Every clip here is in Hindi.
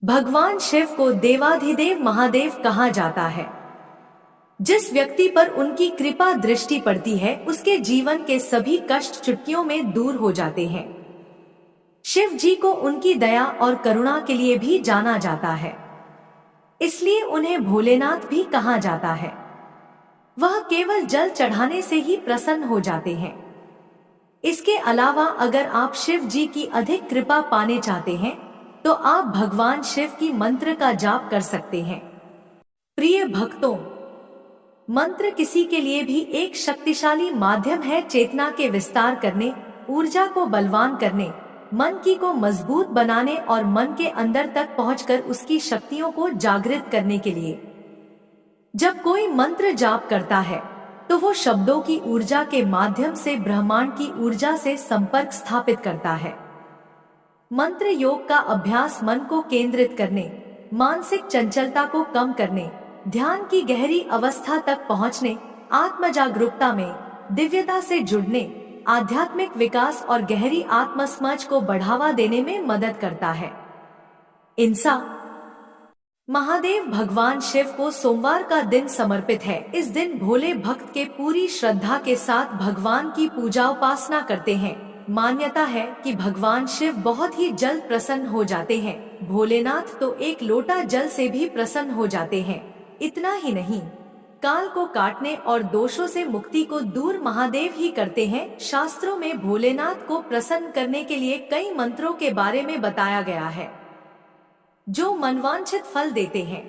भगवान शिव को देवाधिदेव महादेव कहा जाता है। जिस व्यक्ति पर उनकी कृपा दृष्टि पड़ती है उसके जीवन के सभी कष्ट चुटकियों में दूर हो जाते हैं। शिव जी को उनकी दया और करुणा के लिए भी जाना जाता है, इसलिए उन्हें भोलेनाथ भी कहा जाता है। वह केवल जल चढ़ाने से ही प्रसन्न हो जाते हैं। इसके अलावा अगर आप शिव जी की अधिक कृपा पाने चाहते हैं तो आप भगवान शिव की मंत्र का जाप कर सकते हैं। प्रिय भक्तों, मंत्र किसी के लिए भी एक शक्तिशाली माध्यम है चेतना के विस्तार करने, ऊर्जा को बलवान करने, मन की को मजबूत बनाने और मन के अंदर तक पहुंचकर उसकी शक्तियों को जागृत करने के लिए। जब कोई मंत्र जाप करता है तो वो शब्दों की ऊर्जा के माध्यम से ब्रह्मांड की ऊर्जा से संपर्क स्थापित करता है। मंत्र योग का अभ्यास मन को केंद्रित करने, मानसिक चंचलता को कम करने, ध्यान की गहरी अवस्था तक पहुंचने, आत्म जागरूकता में दिव्यता से जुड़ने, आध्यात्मिक विकास और गहरी आत्मसमझ को बढ़ावा देने में मदद करता है। इंसान महादेव भगवान शिव को सोमवार का दिन समर्पित है। इस दिन भोले भक्त के पूरी श्रद्धा के साथ भगवान की पूजा उपासना करते हैं। मान्यता है कि भगवान शिव बहुत ही जल्द प्रसन्न हो जाते हैं। भोलेनाथ तो एक लोटा जल से भी प्रसन्न हो जाते हैं। इतना ही नहीं, काल को काटने और दोषों से मुक्ति को दूर महादेव ही करते हैं। शास्त्रों में भोलेनाथ को प्रसन्न करने के लिए कई मंत्रों के बारे में बताया गया है जो मनवांछित फल देते हैं।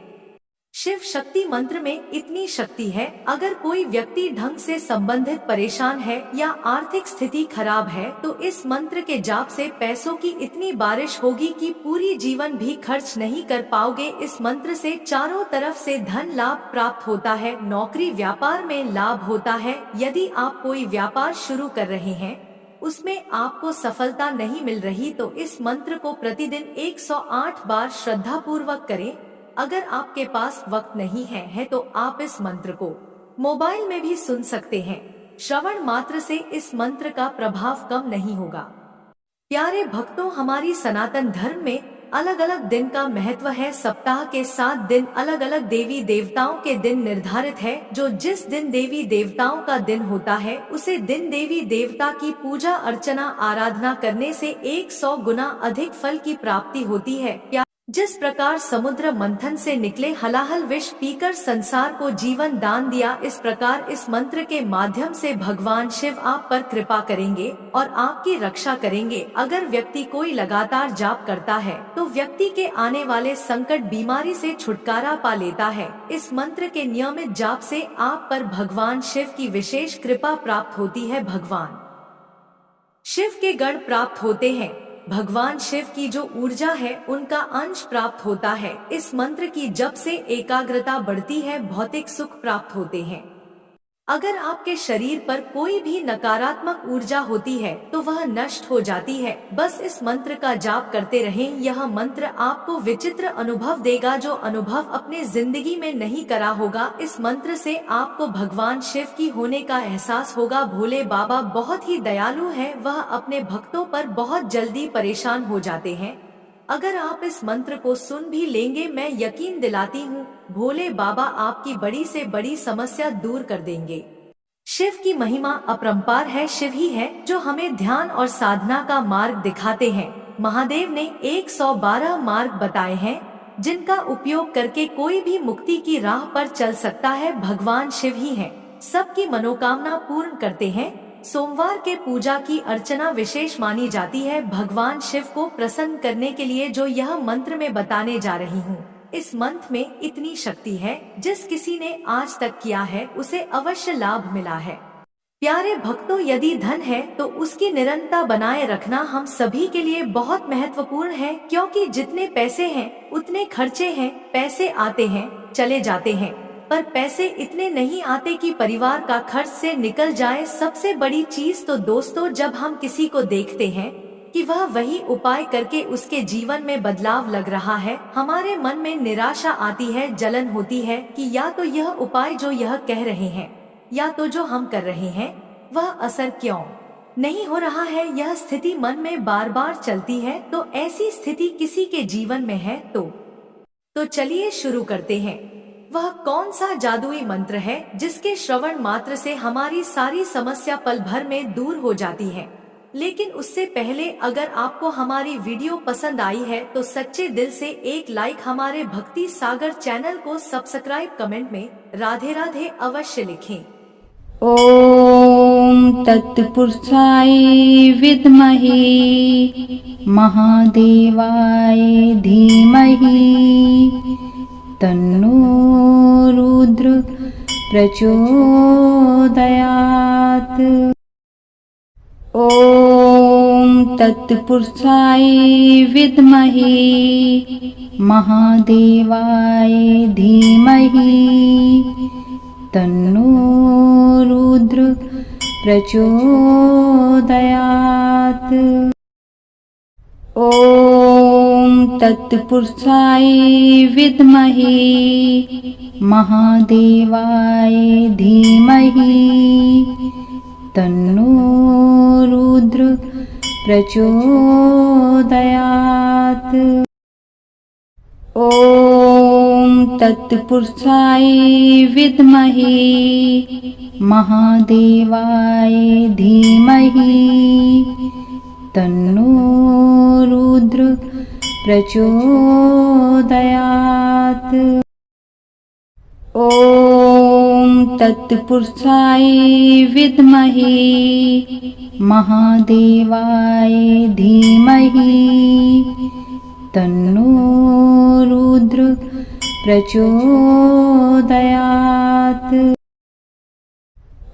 शिव शक्ति मंत्र में इतनी शक्ति है, अगर कोई व्यक्ति ढंग से संबंधित परेशान है या आर्थिक स्थिति खराब है तो इस मंत्र के जाप से पैसों की इतनी बारिश होगी कि पूरी जीवन भी खर्च नहीं कर पाओगे। इस मंत्र से चारों तरफ से धन लाभ प्राप्त होता है, नौकरी व्यापार में लाभ होता है। यदि आप कोई व्यापार शुरू कर रहे हैं, उसमें आपको सफलता नहीं मिल रही तो इस मंत्र को प्रतिदिन 108 बार श्रद्धा पूर्वक करें। अगर आपके पास वक्त नहीं है तो आप इस मंत्र को मोबाइल में भी सुन सकते हैं। श्रवण मात्र से इस मंत्र का प्रभाव कम नहीं होगा। प्यारे भक्तों, हमारी सनातन धर्म में अलग अलग दिन का महत्व है। सप्ताह के 7 दिन अलग अलग देवी देवताओं के दिन निर्धारित है। जो जिस दिन देवी देवताओं का दिन होता है उसे दिन देवी देवता की पूजा अर्चना आराधना करने से 100 गुना अधिक फल की प्राप्ति होती है। जिस प्रकार समुद्र मंथन से निकले हलाहल विष पीकर संसार को जीवन दान दिया, इस प्रकार इस मंत्र के माध्यम से भगवान शिव आप पर कृपा करेंगे और आपकी रक्षा करेंगे। अगर व्यक्ति कोई लगातार जाप करता है तो व्यक्ति के आने वाले संकट बीमारी से छुटकारा पा लेता है। इस मंत्र के नियमित जाप से आप पर भगवान शिव की विशेष कृपा प्राप्त होती है। भगवान शिव के गण प्राप्त होते हैं। भगवान शिव की जो ऊर्जा है उनका अंश प्राप्त होता है। इस मंत्र की जप से एकाग्रता बढ़ती है, भौतिक सुख प्राप्त होते हैं। अगर आपके शरीर पर कोई भी नकारात्मक ऊर्जा होती है तो वह नष्ट हो जाती है। बस इस मंत्र का जाप करते रहें। यह मंत्र आपको विचित्र अनुभव देगा जो अनुभव अपने जिंदगी में नहीं करा होगा। इस मंत्र से आपको भगवान शिव की होने का एहसास होगा। भोले बाबा बहुत ही दयालु है, वह अपने भक्तों पर बहुत जल्दी परेशान हो जाते हैं। अगर आप इस मंत्र को सुन भी लेंगे, मैं यकीन दिलाती हूँ भोले बाबा आपकी बड़ी से बड़ी समस्या दूर कर देंगे। शिव की महिमा अपरंपार है। शिव ही है जो हमें ध्यान और साधना का मार्ग दिखाते हैं। महादेव ने 112 मार्ग बताए हैं जिनका उपयोग करके कोई भी मुक्ति की राह पर चल सकता है। भगवान शिव ही है, सबकी मनोकामना पूर्ण करते हैं। सोमवार के पूजा की अर्चना विशेष मानी जाती है। भगवान शिव को प्रसन्न करने के लिए जो यह मंत्र में बताने जा रही हूँ, इस मंत्र में इतनी शक्ति है, जिस किसी ने आज तक किया है उसे अवश्य लाभ मिला है। प्यारे भक्तों, यदि धन है तो उसकी निरंतरता बनाए रखना हम सभी के लिए बहुत महत्वपूर्ण है, क्योंकि जितने पैसे हैं उतने खर्चे हैं। पैसे आते हैं चले जाते हैं, पर पैसे इतने नहीं आते कि परिवार का खर्च से निकल जाए। सबसे बड़ी चीज तो दोस्तों, जब हम किसी को देखते हैं कि वह वही उपाय करके उसके जीवन में बदलाव लग रहा है, हमारे मन में निराशा आती है, जलन होती है कि या तो यह उपाय जो यह कह रहे हैं या तो जो हम कर रहे हैं वह असर क्यों नहीं हो रहा है। यह स्थिति मन में बार बार चलती है। तो ऐसी स्थिति किसी के जीवन में है तो तो चलिए शुरू करते हैं। वह कौन सा जादुई मंत्र है जिसके श्रवण मात्र से हमारी सारी समस्या पल भर में दूर हो जाती है? लेकिन उससे पहले अगर आपको हमारी वीडियो पसंद आई है तो सच्चे दिल से एक लाइक, हमारे भक्ति सागर चैनल को सब्सक्राइब, कमेंट में राधे राधे अवश्य लिखें। ॐ तत्पुरुषाय विद्महे महादेवाय धीमहि तन्नो रुद्र प्रचोदयात्। ॐ तत्पुरुषाय विद्महे महादेवाय धीमहि तन्नो रुद्र प्रचोदयात्। ॐ तत्पुरुषाय विद्महे महादेवाय धीमहि तन्नो रुद्र प्रचोदयात्। ॐ तत्पुरुषाय विद्महे महादेवाय धीमहि तन्नो रुद्र प्रचोदयात्। ॐ तत्पुरुषाय विद्महे महादेवाय धीमहि तन्नो रुद्र प्रचोदयात्।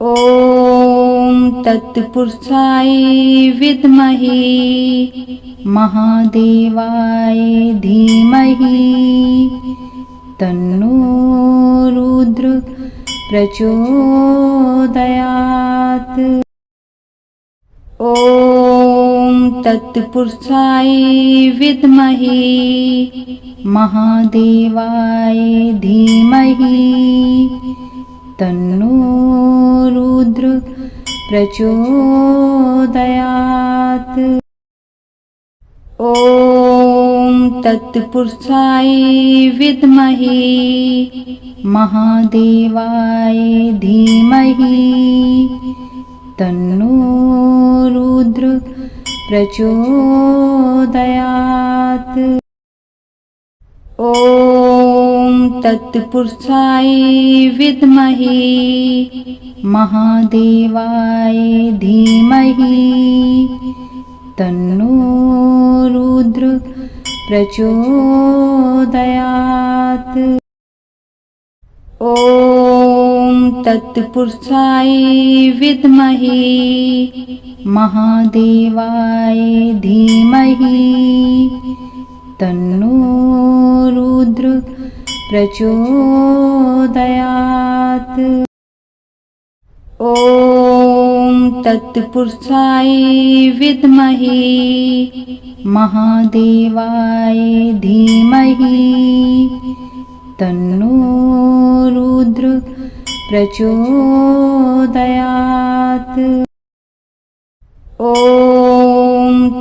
ॐ तत्पुरुषाय विद्महे महादेवाय धीमहि तन्नो रुद्र प्रचोदयात्। ॐ तत्पुरुषाय विद्महे महादेवाय धीमहि तन्नो रुद्र प्रचोदयात्। ॐ तत्पुरुषाय विद्महे महादेवाय धीमहि तन्नो रुद्र प्रचोदयात्। ॐ तत्पुरुषाय विद्महे महादेवाय धीमहि तन्नो रुद्र प्रचोदयात्। ॐ तत्पुरुषाय विद्महे महादेवाय धीमहि तन्नो रुद्र प्रचोदयात्। ॐ तत्पुरुषाय विद्महे महादेवाय धीमहि तन्नो रुद्र प्रचोदयात्। ॐ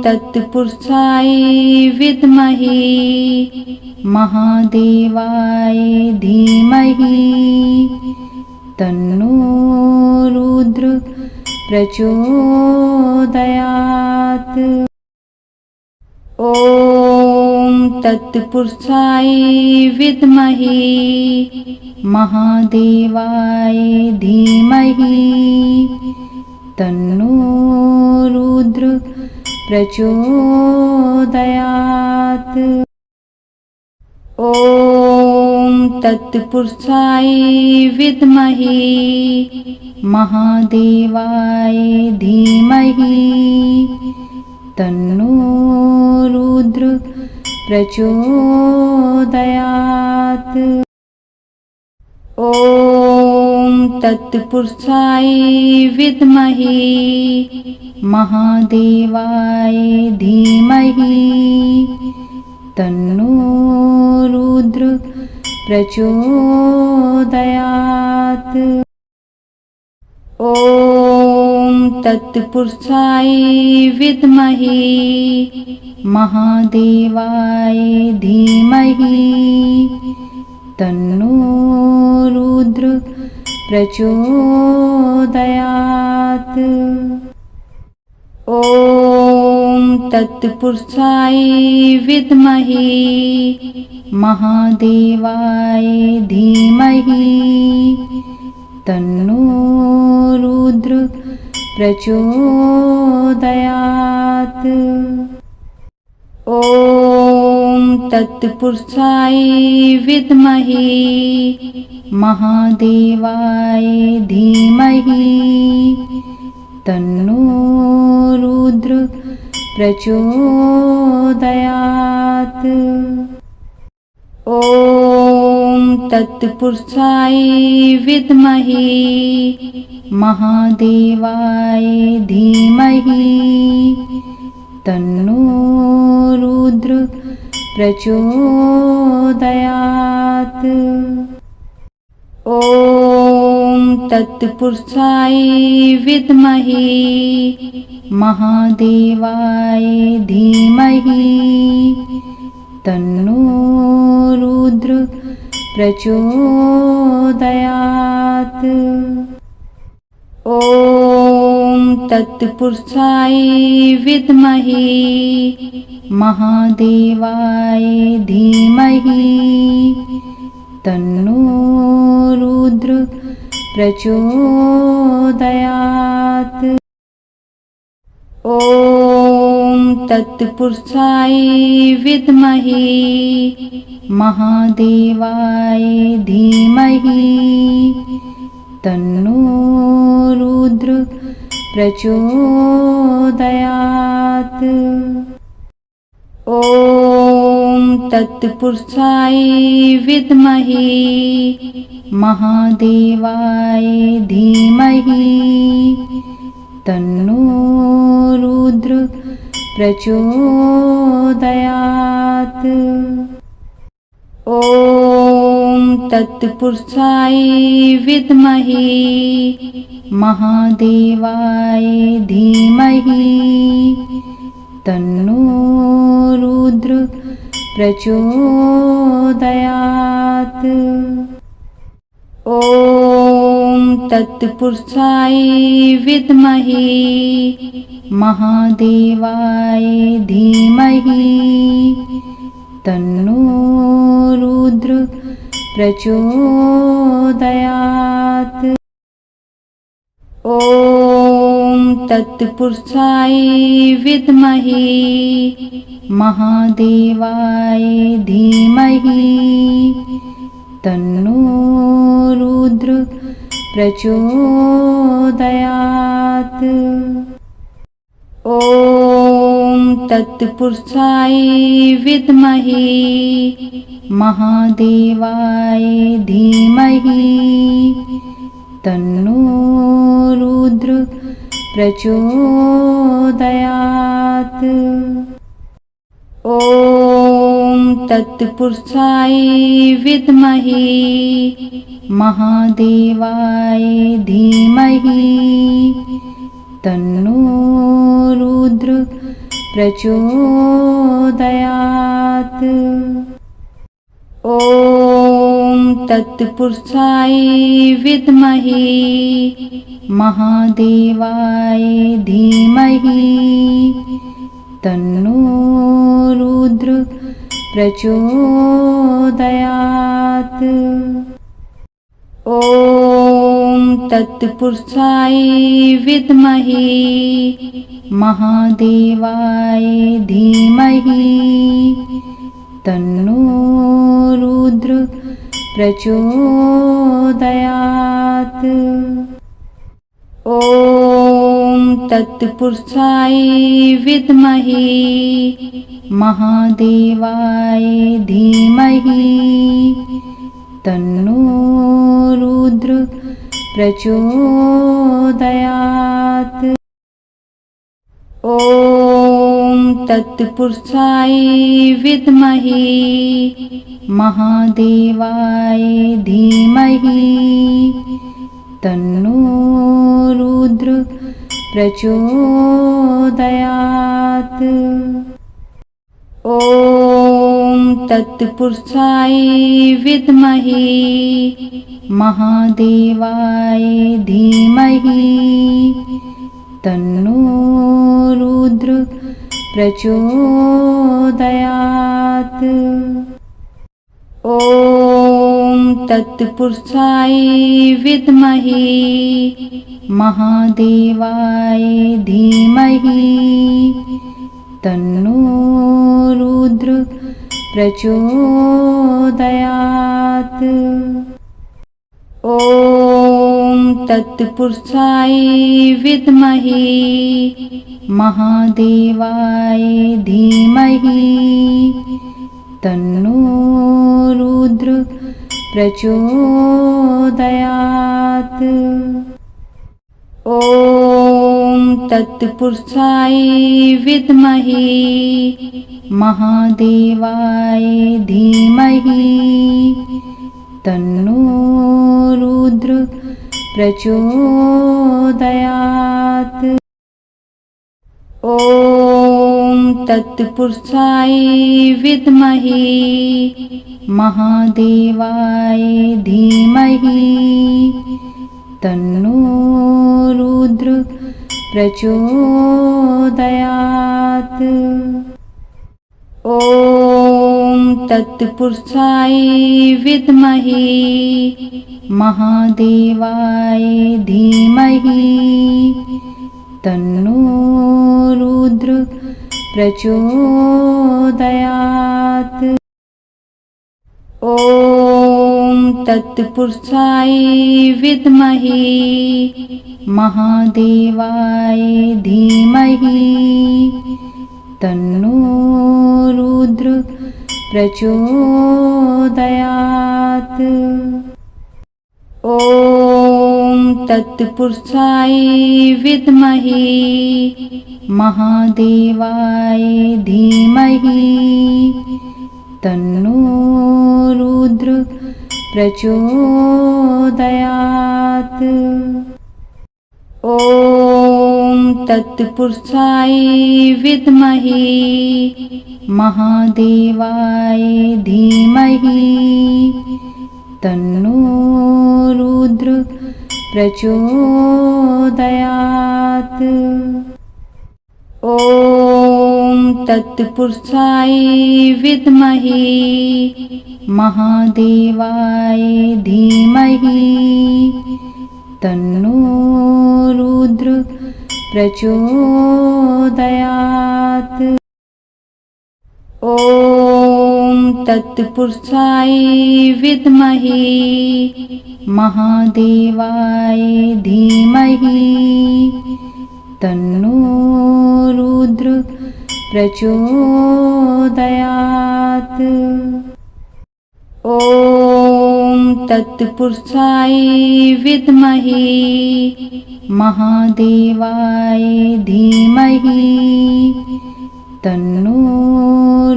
तत्पुरुषाय विद्महे महादेवाय धीमहि तन्नो रुद्र प्रचोदयात्। ॐ तत्पुरुषाय विद्महे महादेवाय धीमहि तन्नो रुद्र प्रचोदयात्। ॐ तत्पुरुषाय विद्महे महादेवाय धीमहि तन्नो रुद्र प्रचोदयात्। ॐ तत्पुरुषाय विद्महे महादेवाय धीमहि तन्नो रुद्र प्रचोदयात्। ॐ तत्पुरुषाय विद्महे महादेवाय धीमहि तन्नो रुद्र प्रचोदयात्। ॐ तत्पुरुषाय विद्महे महादेवाय धीमहि तन्नो रुद्र प्रचोदयात्। ॐ तत्पुरुषाय विद्महे महादेवाय धीमहि तन्नो रुद्र प्रचोदयात्। ॐ तत्पुरुषाय विद्महे महादेवाय धीमहि तन्नो रुद्र प्रचोदयात्। ॐ तत्पुरुषाय विद्महे महादेवाय धीमहि तन्नो रुद्र प्रचोदयात्। ॐ तत्पुरुषाय विद्महे महादेवाय धीमहि तन्नो रुद्र प्रचोदयात्। ॐ तत्पुरुषाय विद्महे महादेवाय धीमहि तन्नो रुद्र प्रचोदयात्। ॐ तत्पुरुषाय विद्महे महादेवाय धीमहि तन्नो रुद्र प्रचोदयात्। ॐ तत्पुरुषाय विद्महे महादेवाय धीमहि तन्नो रुद्र प्रचोदयात्। ॐ तत्पुरुषाय विद्महे महादेवाय धीमहि तन्नो रुद्र प्रचोदयात्। ॐ तत्पुरुषाय विद्महे महादेवाय धीमहि तन्नो रुद्र प्रचोदयात्। ॐ तत्पुरुषाय विद्महे महादेवाय धीमहि तन्नो रुद्र प्रचोदयात्। ॐ तत्पुरुषाय विद्महे महादेवाय धीमहि तन्नो रुद्र प्रचोदयात्। ॐ तत्पुरुषाय विद्महे महादेवाय धीमहि तन्नो रुद्र प्रचोदयात्। ॐ तत्पुरुषाय विद्महे महादेवाय धीमहि तन्नो रुद्र प्रचोदयात्। ॐ तत्पुरुषाय विद्महे महादेवाय धीमहि तन्नो रुद्र प्रचोदयात्। ॐ तत्पुरुषाय विद्महे महादेवाय धीमहि तन्नो रुद्र प्रचोदयात्। ॐ तत्पुरुषाय विद्महे महादेवाय धीमहि तन्नो रुद्र प्रचोदयात्। ॐ तत्पुरुषाय विद्महे महादेवाय धीमहि तन्नो रुद्र प्रचोदयात्। ॐ तत्पुरुषाय विद्महे महादेवाय धीमहि तन्नो रुद्र प्रचोदयात्। ॐ तत्पुरुषाय विद्महे महादेवाय धीमहि तन्नो रुद्र प्रचोदयात्। ॐ तत्पुरुषाय विद्महे महादेवाय धीमहि तन्नो रुद्र प्रचोदयात्। ॐ तत्पुरुषाय विद्महे महादेवाय धीमहि तन्नो रुद्र प्रचोदयात्। ॐ तत्पुरुषाय विद्महे महादेवाय धीमहि तन्नो रुद्र प्रचोदयात्। ॐ तत्पुरुषाय विद्महे महादेवाय धीमहि तन्नो रुद्र प्रचोदयात्। ॐ तत्पुरुषाय विद्महे महादेवाय धीमहि तन्नो रुद्र प्रचोदयात्। ॐ तत्पुरुषाय विद्महे महादेवाय धीमहि तन्नो रुद्र प्रचोदयात्। ॐ तत्पुरुषाय विद्महे महादेवाय धीमहि तन्नो रुद्र प्रचोदयात्। ॐ तत्पुरुषाय विद्महे महादेवाय धीमहि तन्नो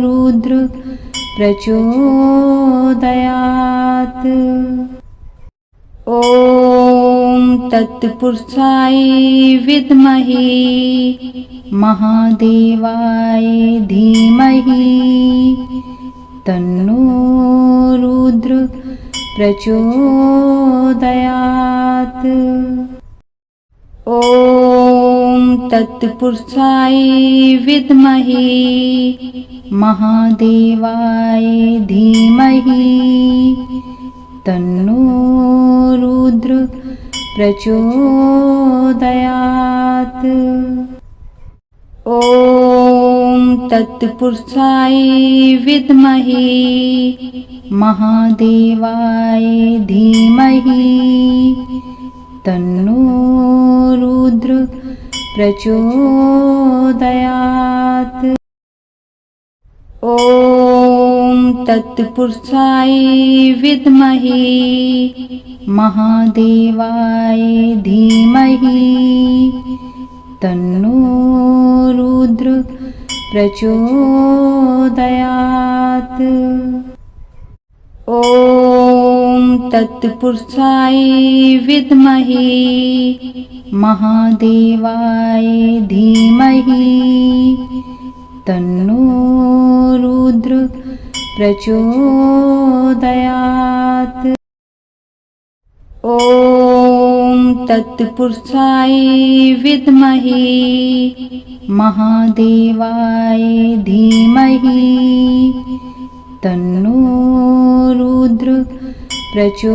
रुद्र प्रचोदयात्। ॐ तत्पुरुषाय विद्महे महादेवाय धीमहि तन्नो रुद्र प्रचोदयात्। ॐ तत्पुरुषाय विद्महे महादेवाय धीमहि तन्नो रुद्र प्रचोदयात्। ॐ तत्पुरुषाय विद्महे महादेवाय धीमहि तन्नो रुद्र प्रचोदयात्। ॐ तत्पुरुषाय विद्महे महादेवाय धीमहि तन्नो रुद्र प्रचोदयात्। ॐ तत्पुरुषाय विद्महे महादेवाय धीमहि तन्नो रुद्र प्रचोदयात्। ॐ तत्पुरुषाय विद्महे महादेवाय धीमहि तन्नो रुद्र प्रचोदयात्।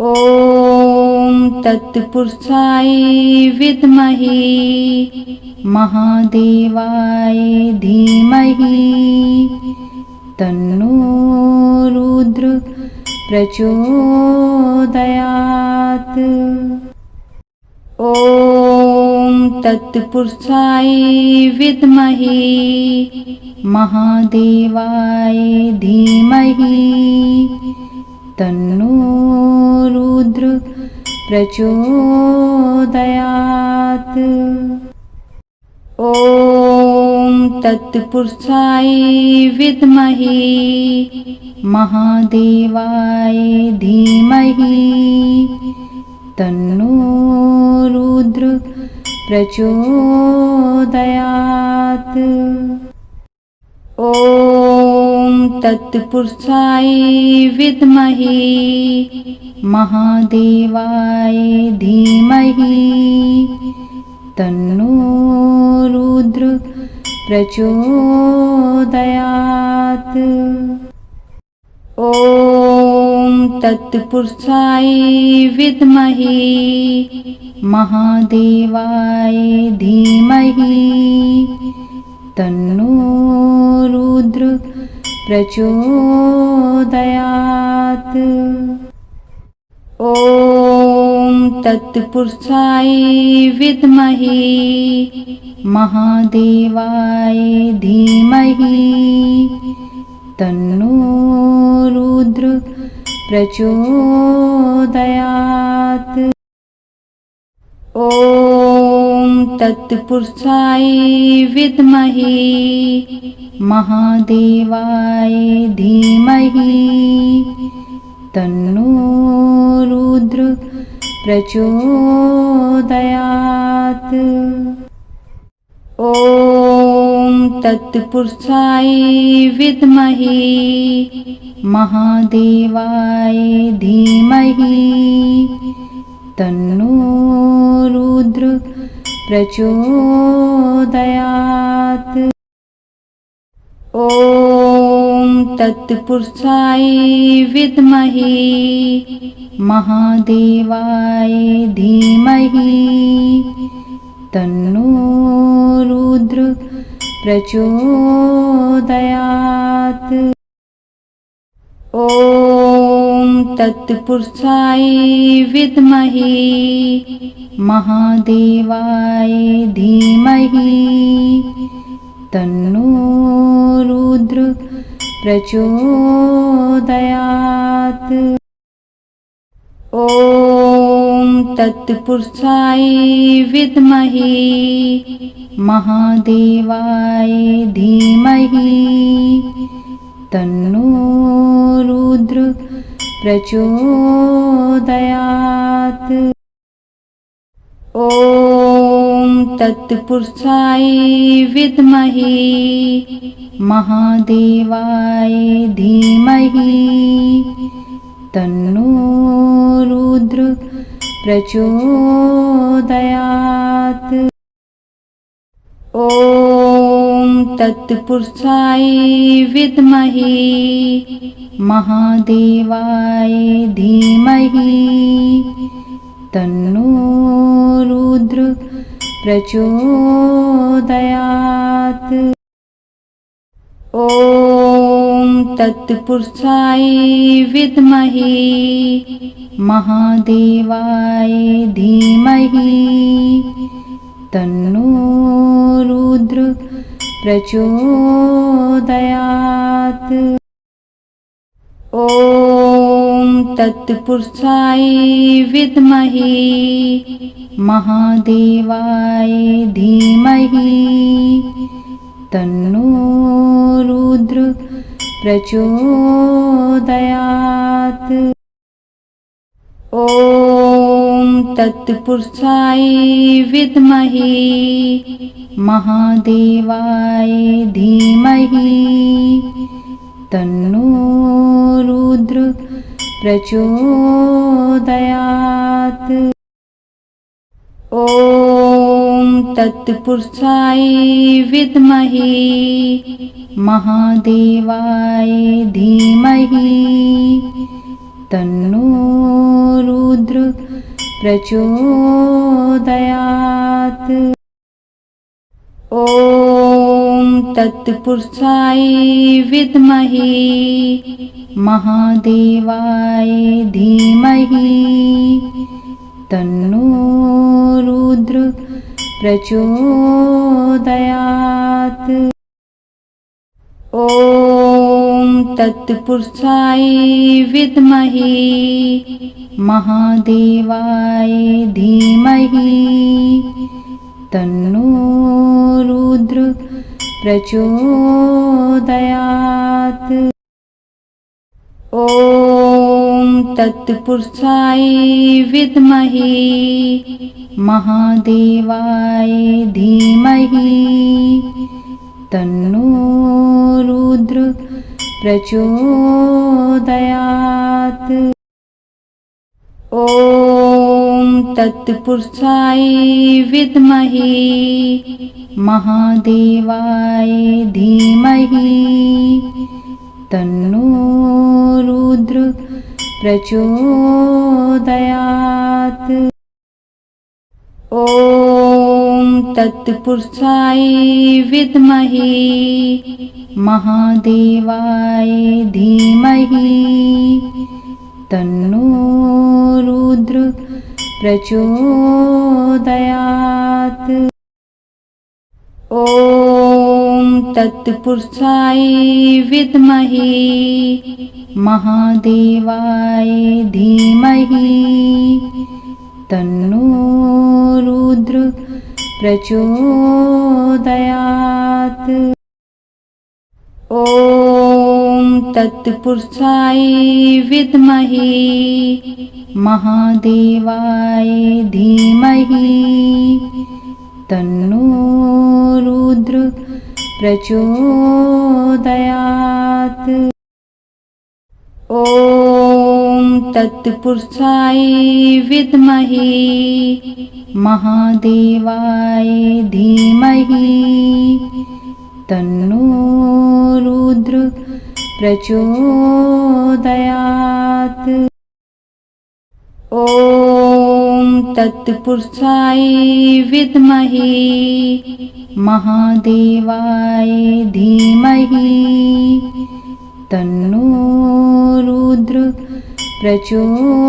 ॐ तत्पुरुषाय विद्महे महादेवाय धीमहि तन्नो रुद्र प्रचोदयात्। ॐ तत्पुरुषाय विद्महे महादेवाय धीमहि तन्नो रुद्र प्रचोदयात्। ॐ तत्पुरुषाय विद्महे महादेवाय धीमहि तन्नो रुद्र प्रचोदयात्। ॐ तत्पुरुषाय विद्महे महादेवाय धीमहि तन्नो रुद्र प्रचोदयात्। ॐ तत्पुरुषाय विद्महे महादेवाय धीमहि तन्नो रुद्र प्रचोदयात्। ॐ तत्पुरुषाय विद्महे महादेवाय धीमहि तन्नो रुद्र प्रचोदयात्। ॐ तत्पुरुषाय विद्महे महादेवाय धीमहि तन्नो रुद्र प्रचोदयात्। ॐ तत्पुरुषाय विद्महे महादेवाय धीमहि तन्नो रुद्र प्रचोदयात्। ॐ तत्पुरुषाय विद्महे महादेवाय धीमहि तन्नो रुद्र प्रचोदयात्। ॐ तत्पुरुषाय विद्महे महादेवाय धीमहि तन्नो रुद्र प्रचोदयात्। ॐ तत्पुरुषाय विद्महे महादेवाय धीमहि तन्नो रुद्र प्रचोदयात्। ॐ तत्पुरुषाय विद्महे महादेवाय धीमहि तन्नो रुद्र प्रचोदयात्। ॐ तत्पुरुषाय विद्महे महादेवाय धीमहि तन्नो रुद्र प्रचोदयात्। ॐ तत्पुरुषाय विद्महे महादेवाय धीमहि तन्नो रुद्र प्रचोदयात्। ॐ तत्पुरुषाय विद्महे महादेवाय धीमहि तन्नो रुद्र प्रचोदयात्। ॐ तत्पुरुषाय विद्महे महादेवाय धीमहि तन्नो रुद्र प्रचोदयात्। ॐ तत्पुरुषाय विद्महे महादेवाय धीमहि तन्नो रुद्र प्रचोदयात्। ॐ तत्पुरुषाय विद्महे महादेवाय धीमहि तन्नो रुद्र प्रचोदयात्। ॐ तत्पुरुषाय विद्महे महादेवाय धीमहि तन्नो रुद्र प्रचोदयात्। ॐ तत्पुरुषाय विद्महे महादेवाय धीमहि तन्नो रुद्र प्रचोदयात्। ॐ तत्पुरुषाय विद्महे महादेवाय धीमहि तन्नो रुद्र प्रचोदयात्। ॐ तत्पुरुषाय विद्महे महादेवाय धीमहि तन्नो रुद्र प्रचोदयात्। ॐ तत्पुरुषाय विद्महे महादेवाय धीमहि तन्नो रुद्र प्रचोदयात्। ॐ तत्पुरुषाय विद्महे महादेवाय धीमहि तन्नो रुद्र प्रचोदयात्। ॐ तत्पुरुषाय विद्महे महादेवाय धीमहि तन्नो रुद्र प्रचोदयात्। ॐ तत्पुरुषाय विद्महे महादेवाय धीमहि तन्नो रुद्र प्रचोदयात्।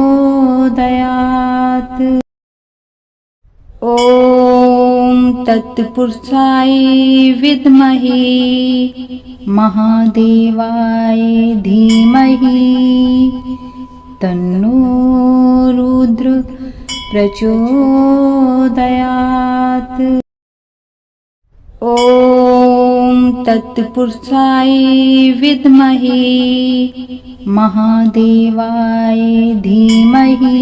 ॐ तत्पुरुषाय विद्महे महादेवाय धीमहि तन्नो रुद्र प्रचोदयात्। ॐ तत्पुरुषाय विद्महे महादेवाय धीमहि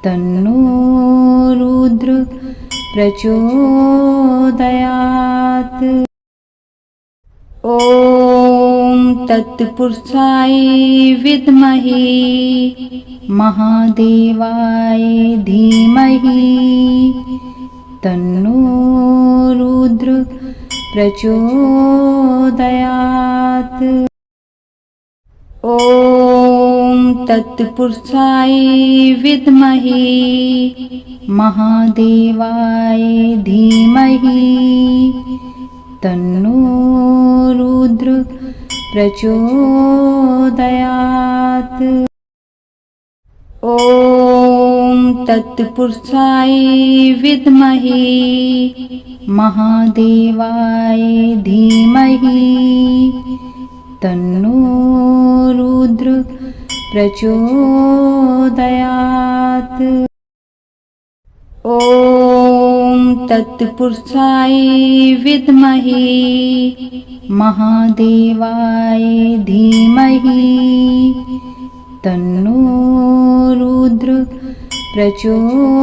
तन्नो रुद्र प्रचोदयात्। ॐ तत्पुरुषाय विद्महे महादेवाय धीमहि तन्नो रुद्र प्रचोदयात्। ॐ तत्पुरुषाय विद्महे महादेवाय धीमहि तन्नो रुद्र प्रचोदयात्। ॐ तत्पुरुषाय विद्महे महादेवाय धीमहि तन्नो रुद्र प्रचोदयात्। ॐ तत्पुरुषाय विद्महे महादेवाय धीमहि तन्नो रुद्र प्रचोदयात्।